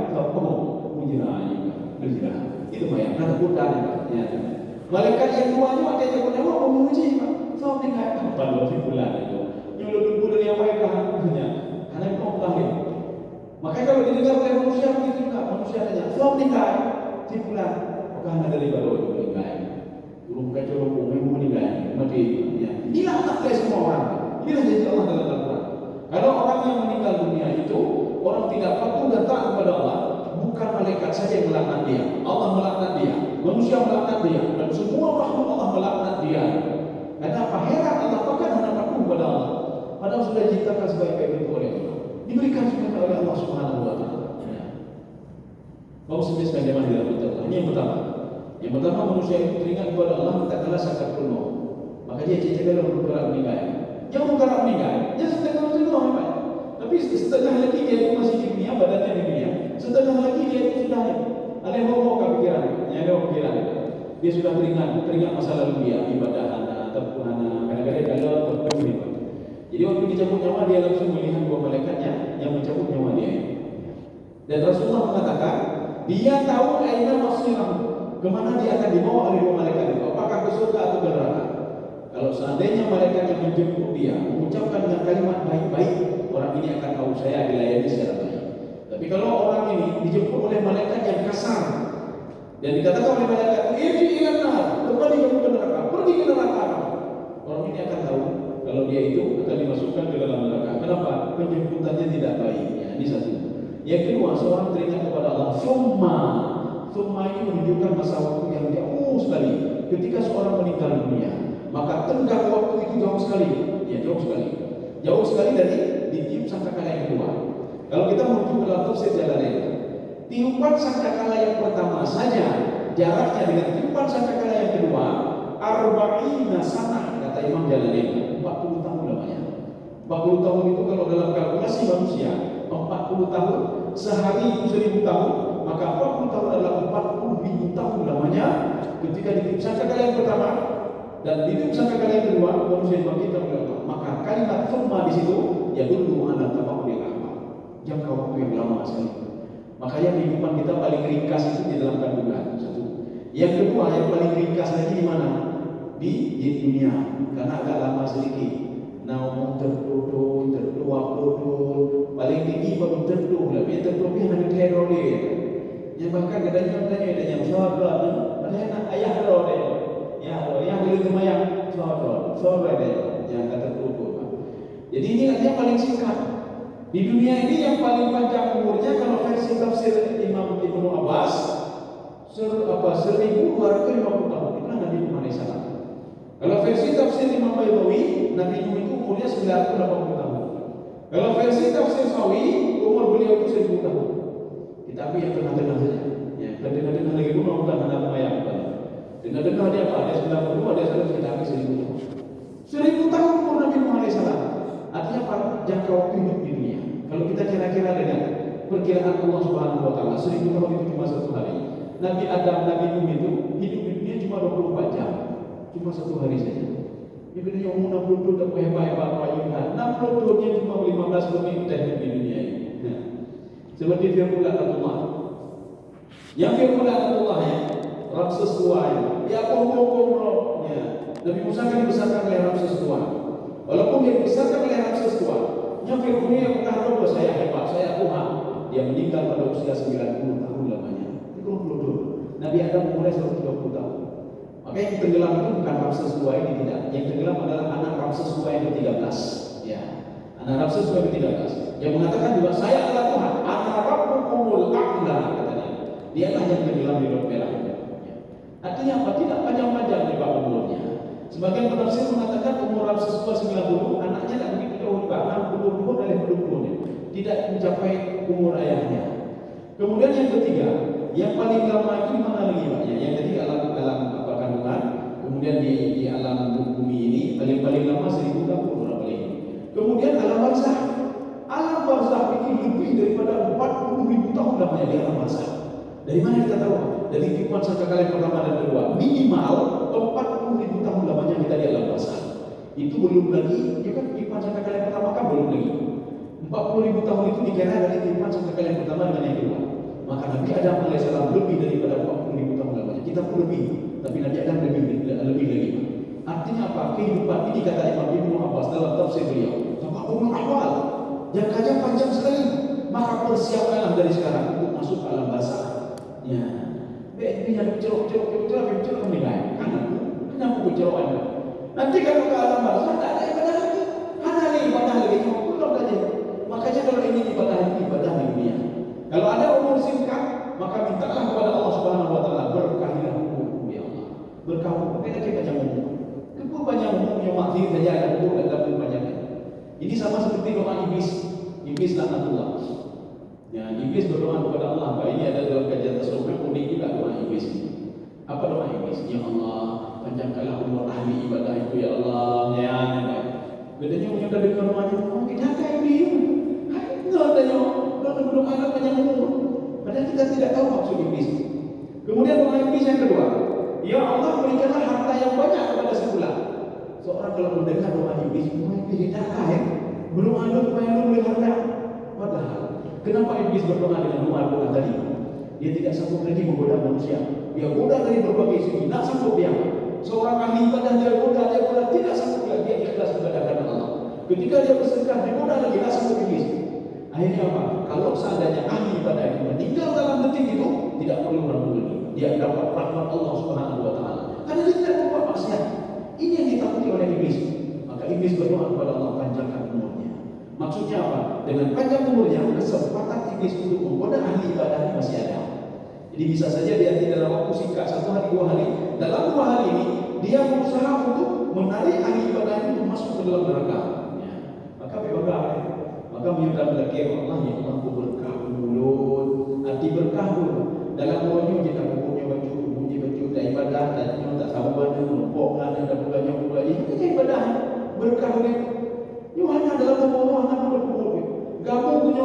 S1: menjirah. Itu mah yang kata putar, ya. Malaikat yang dua itu ada yang bernama memuji, Pak. Tahu tinggal apa lebih bulan itu. Yang lebih bulan yang mereka punya, karena itu lahir. Makanya kalau didengar oleh manusia begitu juga, manusia tanya, tahu tinggal di bulan, bukan dari baru itu meninggal. Belum kacau belum meninggal, mati. Ya. Inilah takdir semua orang. Inilah janji Allah dalam Al-Quran. Kalau orang yang meninggal dunia itu orang tidak patuh dan taat kepada Allah, bukan malaikat saja yang melaknat dia, Allah melaknat dia, manusia melaknat dia, dan semua makhluk Allah melaknat dia. Kenapa? Heran Allah bahkan hanya patuh kepada Allah, padahal sudah diciptakan sebaik-baik itu oleh Allah, diberikan semuanya oleh Allah Subhanahu wa taala. Mau sebenarnya sebagaimana dalam Allah. Ini yang pertama. Yang pertama, manusia itu teringat kepada Allah tak kalah sakaratul maut. Maka dia cita-cita dalam bergerak meninggal. Yang bergerak meninggal, dia setengah hebat. Tapi setengah lagi dia itu masih di dunia, badannya di dunia. Setengah lagi dia itu sudah ada yang mau kepikiran, ada pikiran. Dia sudah teringat masa lalu dia ibadah ataupun kadang-kadang kalau bertemu. Jadi waktu dicabut nyawa dia langsung melihat dua malaikatnya yang mencabut nyawa dia. Dan Rasulullah mengatakan, dia tahu aina masirah, kemana dia akan dibawa oleh dua malaikat itu, apakah ke surga atau ke neraka. Kalau seandainya malaikat yang menjemput dia mengucapkan dengan kalimat baik-baik, orang ini akan tahu saya dilayani secara baik. Tapi kalau orang ini dijemput oleh malaikat yang kasar dan dikatakan oleh malaikat, irji ilan nar, kembali kamu ke neraka, pergi ke neraka, orang ini akan tahu kalau dia itu akan dimasukkan ke dalam neraka. Kenapa? Penjemputannya tidak baik. Ya, ini satu. Yang kedua, seorang teringat kepada Allah. Summa ini menunjukkan masa waktu yang jauh sekali. Ketika seorang meninggal dunia, maka tenggang waktu itu jauh sekali. Ya, jauh sekali dari ditiup sangkakala yang kedua. Kalau kita merujuk ke dalam tafsir Jalalain, tiupan sangkakala yang pertama saja jaraknya dengan tiupan sangkakala yang kedua, arba'ina sanah, kata Imam Jalalain, 40 tahun lamanya. 40 tahun itu kalau dalam kalkulasi manusia, 40 tahun, sehari itu 1000 tahun, maka 40 tahun adalah 40.000 tahun lamanya. Ketika ditiup sangkakala yang pertama dan ditiup sangkakala yang kedua, manusia dibangkitkan oleh Allah. Maka kalimat summa di situ ya dulu anak tabaqqul ahwal, jangka waktu yang lama sekali. Makanya kehidupan kita paling ringkas itu di dalam kandungan. Satu. Yang kedua, yang paling ringkas lagi di mana? Di dunia, karena agak lama sedikit. Naum tertuduh, paling tinggi baru tertuduh, lebih tertuduh yang teror dia. Yang bahkan kadang-kadang ada yang sahabat, ada yang ayah teror dia. Ya, yang boleh kemayang sahabat dia, yang kata tertuduh. Jadi ini artinya paling singkat. Di dunia ini yang paling panjang umurnya kalau versi tafsir Imam Ibnu Abbas 1250 tahun. Itulah Nabi Muhammad SAW. Kalau versi tafsir Imam Baydawi, Nabi Nuh itu umurnya 980 tahun. Kalau versi tafsir Sawi, umur beliau itu 1000 tahun. Tapi yang tengah-tengah saja. Ya, tengah-tengah lagi pun bukan anak mayang. Dengar-dengar dia apa? Dia 90, dia 100, kita habis 1000 tahun. 1000 tahun umur Nabi Muhammad SAW. Artinya apa? Jangka waktu hidup di dunia. Kalau kita kira-kira dengan perkiraan Allah Subhanahu Wa Taala, 1000 tahun itu cuma 1 hari. Nabi Adam, Nabi Nuh itu hidup di dunia cuma 24 jam, cuma 1 hari saja. Dia katanya umur 60 tahun tak hebat-hebat wayunan. 60 tahunnya cuma 15 menit kita hidup di dunia ini. Nah, seperti firman Allah. Yang firman Allah ya, Ramses tua ya pokok-pokoknya. Nabi Musa kan dibesarkan oleh Ramses tua. Walaupun dia dibesarkan oleh Ramses tua, yang firman yang pernah tahu saya hebat, saya Tuhan. Dia meninggal pada usia 90 tahun lamanya. 30 tahun. Nabi Adam mulai 130 tahun. Maka yang tenggelam itu bukan Ramses tua ini, tidak. Yang tenggelam adalah anak Ramses tua yang ke-13. Ya, anak Ramses tua yang ke-13. Yang mengatakan juga saya adalah Tuhan. Ana rabbukumul a'la katanya. Dialah yang tenggelam di laut merah. Artinya apa? Tidak panjang-panjang di bawah umurnya. Sebagian penafsir mengatakan umur Ramses tua 90, anaknya tak begitu jauh, 60 dari 20-nya. Tidak mencapai umur ayahnya. Kemudian yang ketiga, yang paling lama itu di mana lagi Pak? Yang ketiga alam apa kandungan, kemudian di alam bumi ini paling lama 1000 tahun kurang lebih. Kemudian alam barzah. Alam barzah itu lebih daripada 40.000 tahun lamanya di alam barzah. Dari mana kita tahu? Dari kehidupan sangkakala yang pertama dan kedua, minimal 40.000 tahun lamanya kita di alam barzah. Itu belum lagi, ya kan kehidupan sangkakala yang pertama kan belum lagi. 40.000 tahun itu dikira dari kehidupan sangkakala yang pertama dengan yang kedua. Maka Nabi Adam AS lebih daripada 40.000 tahun lamanya. Kita pun lebih, tapi Nabi Adam lebih lagi. Artinya apa? Kehidupan ini kata Imam Ibnu Abbas dalam tafsir beliau. Tabakurul awal, jangkanya panjang sekali. Maka persiapkanlah dari sekarang untuk masuk ke alam barzah. Ya, ini yang cerok menilai. Kenapa cerok Anda? Nanti kalau ke alam barzah tak ada ibadah lagi. Hanya ibadah lagi, belum lagi. Makanya kalau ini ibadah di dunia. Kalau ada umur singkat, maka mintalah kepada Allah Subhanahu Wa Taala berkahilah umur ya Allah. Berkah umur, kita banyak umur. Itu banyak umur yang mati saja ada umur dan dapat banyak. Ini sama seperti doa iblis laknatullah. Ya, iblis berdoa kepada Allah. Pak, ini ada dalam kajian tasawuf unik juga doa iblis ini. Apa doa iblis? Ya Allah, panjangkanlah umur ahli ibadah itu ya Allah. Ya. Bedanya punya kedengaran macam orang kita kayak ini. Enggak ada belum ada panjang umur. Padahal kita tidak tahu maksud iblis. Kemudian doa iblis yang kedua, ya Allah berikanlah harta yang banyak kepada sebulan. Seorang kalau mendengar doa iblis, iblis tidak kaya. Belum ada upaya beli harta. Padahal kenapa iblis berdoa dengan doa tadi? Dia tidak sanggup lagi menggoda manusia. Dia goda dari berbagai segi, tidak sanggup dia. Seorang ahli ibadah dia goda, tidak sanggup lagi dia ikhlas ibadah karena Allah. Ketika dia bersedekah, dia goda lagi, tidak sanggup iblis. Akhirnya apa? Kalau seandainya ahli ibadah itu meninggal dalam detik itu, tidak perlu ragu lagi. Dia dapat rahmat Allah Subhanahu Wa Taala. Karena dia tidak berbuat maksiat. Ini yang ditakuti oleh iblis. Maka iblis berdoa kepada Allah panjangkan umurnya. Maksudnya apa? Dengan panjang umurnya, kesempatan iblis untuk menggoda ahli ibadah ini masih ada. Jadi bisa saja dia dalam waktu singkat 1 hari 2 hari, dalam 2 hari ini dia berusaha untuk menarik ahli ibadah itu masuk ke dalam neraka. Ya. Maka bagaimana? Maka menyudah lagi Allah yang mampu berkah mulut, hati berkah dulu. Dalam wajib kita punya baju dan ibadah dan tak sabar dengan pokok ada bukannya itu ibadah berkah ni. Yo hanya dalam Allah hanya berkumpul. Gabung punya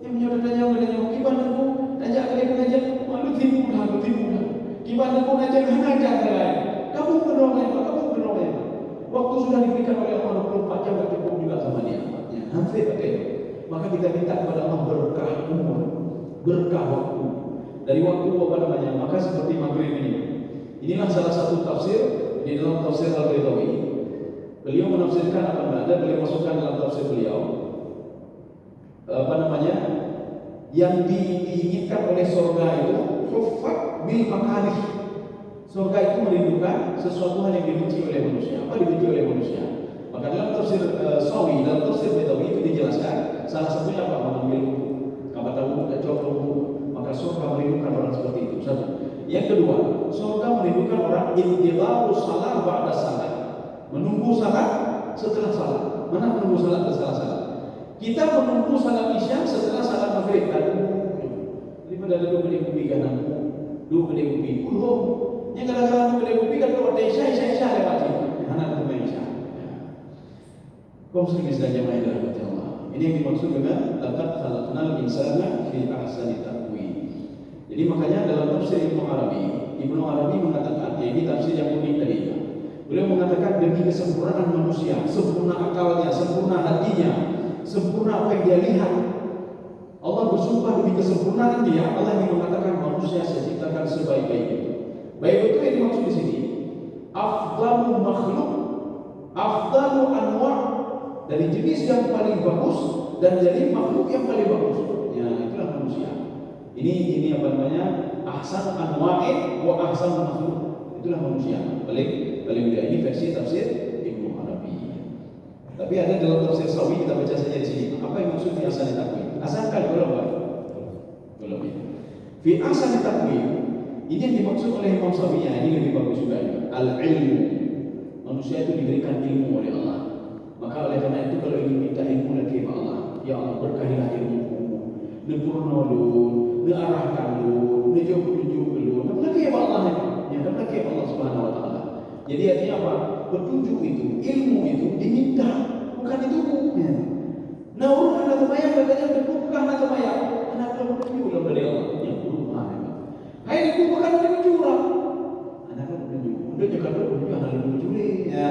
S1: yang menyudah kiban aku ajak kali pengajar malu timu dah. Kiban aku ajak lain. Gabung kedua. Waktu sudah diberikan oleh Allah 24 jam tak cukup juga sama dia. Nanti pakai. Maka kita minta kepada Allah berkah umur, berkah waktu. Dari waktu apa namanya? Maka seperti maghrib ini. Inilah salah satu tafsir di dalam tafsir Al-Baydawi. Beliau menafsirkan apa namanya? Beliau masukkan dalam tafsir beliau apa namanya? Yang diinginkan oleh surga itu huffat bil makarih. Surga itu merindukan sesuatu hal yang dibenci oleh manusia. Apa dibenci oleh manusia? Maka dalam tafsir Sawi, dalam tafsir Betawi itu dijelaskan salah satunya apa? Mengambil kabar tahu, kacau tahu. Maka surga merindukan orang seperti itu. Satu. Yang kedua, surga merindukan orang intidharus salat ba'da salat. Menunggu salat setelah salat. Mana menunggu salat setelah salat? Kita menunggu salat Isya setelah salat Maghrib. Daripada duduk di kubi kanan, duduk di kubi. Yang kadang-kadang boleh bukti kan kalau ada isya lewat sini. Anak itu main isya. Kau muslim Islam jamaah yang dirahmati Allah. Ini yang dimaksud dengan laqad khalaqnal insana fi ahsani taqwim. Jadi makanya dalam tafsir Ibnu Arabi mengatakan, ya ini tafsir yang unik tadi. Beliau mengatakan demi kesempurnaan manusia, sempurna akalnya, sempurna hatinya, sempurna apa yang dia lihat. Allah bersumpah demi kesempurnaan dia. Allah yang mengatakan manusia saya ciptakan sebaik-baik itu. Baik itu yang dimaksud di sini. Afdalu makhluk, afdalu anwa' dari jenis yang paling bagus dan dari makhluk yang paling bagus. Ya itulah manusia. Ini apa namanya? Ahsan anwa'in wa ahsan makhluk. Itulah manusia. Paling mudah. Ini versi tafsir Ibnu Arabi. Tapi ada dalam tafsir Sawi, kita baca saja di sini. Apa yang maksud fi ahsani taqwim? Asalkan belum ya. Fi ahsani taqwim ini yang dimaksud oleh Imam Sawi. Ini lebih bagus juga. Al-ilmu. Manusia itu diberikan ilmu oleh Allah. Maka oleh karena itu kalau ingin minta ilmu lagi kepada Allah, ya Allah berkahilah ilmuku, nepurnolon, nearahkan lu, nejuk-nejuk lu, lagi kepada Allah ya, lagi kepada Allah Subhanahu Wa Taala. Jadi artinya apa? Petunjuk itu, ilmu itu diminta, bukan ditunggu. Nah orang anak temaya katanya bukan anak temaya, anak petunjuk dalam dari Allah. Yang belum ada. Hai itu bukan petunjuk lah. Anak petunjuk, udah jaga petunjuk anak petunjuk ni. Ya,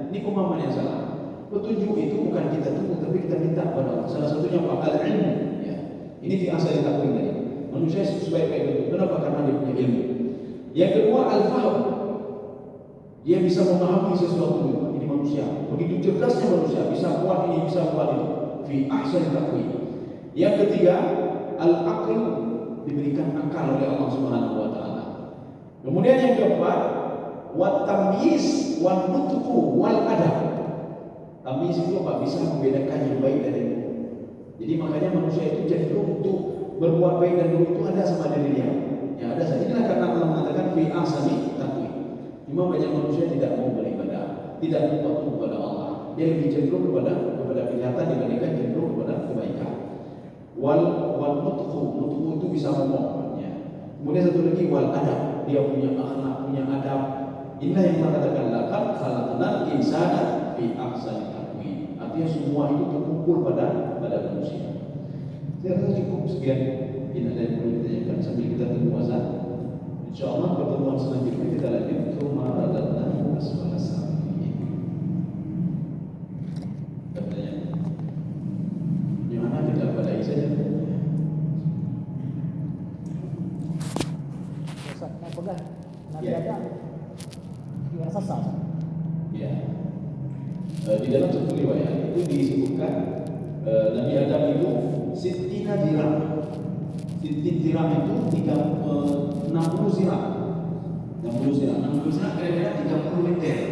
S1: ini pemahaman yang salah. Petunjuk itu bukan kita tunggu, tapi kita minta kepada Allah. Salah satunya apa? Al-ilmu. Ya. Ini di asal taqwim tadi. Manusia sebaik-baik itu. Kenapa? Karena dia punya ilmu. Yang kedua, al-faham. Dia bisa memahami sesuatu. Ini manusia. Begitu cerdasnya manusia. Bisa buat ini, bisa buat itu. Fi ahsan taqwim. Yang ketiga, al-aql. Diberikan akal oleh Allah Subhanahu Wa Taala. Kemudian yang keempat, wat tamyiz wal nutqu wal adab. Tamyiz itu apa? Bisa membedakan yang baik dan yang buruk. Jadi makanya manusia itu cenderung untuk berbuat baik dan buruk itu ada sama diri dia. Ya ada saja. Inilah karena Allah mengatakan fi ahsani taqwim. Cuma banyak manusia tidak mau beribadah, tidak mau patuh kepada Allah. Dia lebih cenderung kepada kejahatan dibandingkan cenderung kepada kebaikan. Wal nutqu itu bisa ngomong. Ya. Kemudian satu lagi wal adab. Dia punya akhlak, punya adab. Inilah yang mengatakan laqad khalaqnal insana fi ahsani taqwim. Artinya semua itu terkumpul pada manusia. Saya rasa cukup sekian. Ini ada yang perlu ditanyakan sambil kita tunggu azan. InsyaAllah pertemuan selanjutnya kita lanjut ke maradatna asfala safilin. Katanya, yang mana kita badai saja.
S2: Ustaz, nak pegang Nabi
S1: Ya.
S2: Adam gimana sasar?
S1: Ya. Di dalam satu riwayat itu disebutkan Nabi Adam itu sittina dirham. Sittin dirham itu 60 zirah. 60 zirah kira-kira 30 meter.